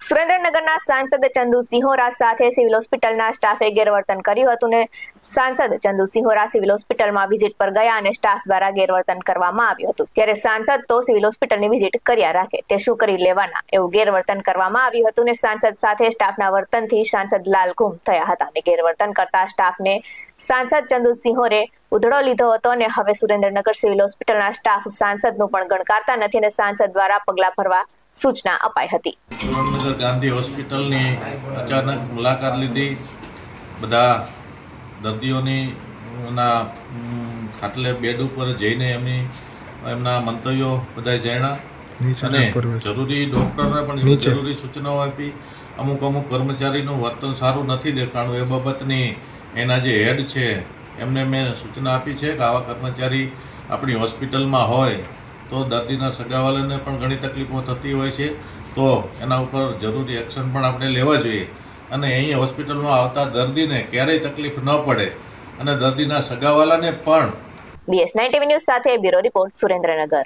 સુરેન્દ્રનગરના સાંસદ ચંદુ સિંહોરા સાથે સિવિલ હોસ્પિટલના સ્ટાફે ગેરવર્તન કર્યું હતું ને સાંસદ ચંદુ સિંહોરા સિવિલ હોસ્પિટલમાં વિઝિટ પર ગયા અને સ્ટાફ દ્વારા ગેરવર્તન કરવામાં આવ્યું હતું। ત્યારે સાંસદ તો સિવિલ હોસ્પિટલની વિઝિટ કર્યા રાખે તે શું કરી લેવાના એવું ગેરવર્તન કરવામાં આવ્યું હતું ને સાંસદ સાથે સ્ટાફના વર્તનથી સાંસદ લાલઘુમ થયા હતા અને ગેરવર્તન કરતા સ્ટાફને સાંસદ ચંદુ સિંહોરે ઉધડો લીધો હતો અને હવે સુરેન્દ્રનગર સિવિલ હોસ્પિટલના સ્ટાફ સાંસદનું પણ ગણકારતા નથી અને સાંસદ દ્વારા પગલાં ભરવા सूचना अपाई हती। सुरेन्द्रनगर गांधी हॉस्पिटल ने अचानक मुलाकात लीधी, बधा दर्दीओनी खाटले बेड पर जईने एमना मंतव्यो बधाए जाण्या अने जरूरी डॉक्टरने पण जरूरी सूचनाओ आपी। अमुक अमुक कर्मचारीनुं वर्तन सारूं नथी देखाणुं ए बाबतनी एना जे हेड छे एमने मैं सूचना आपी छे के आवा कर्मचारी आपणी हॉस्पिટલમાં હોય तो दर्दीना सगावालाने पण घणी तकलीफों थती होय छे, तो एना उपर जरूरी एक्शन पण आपणे लेवा जोईए अने अहीं होस्पिટલમાં आवता दर्दीने क्यारेय तकलीफ न पड़े अने दर्दीना सगावालाने पण। BS9 टीवी न्यूज़ साथे ब्यूरो रिपोर्ट सुरेंद्रनगर।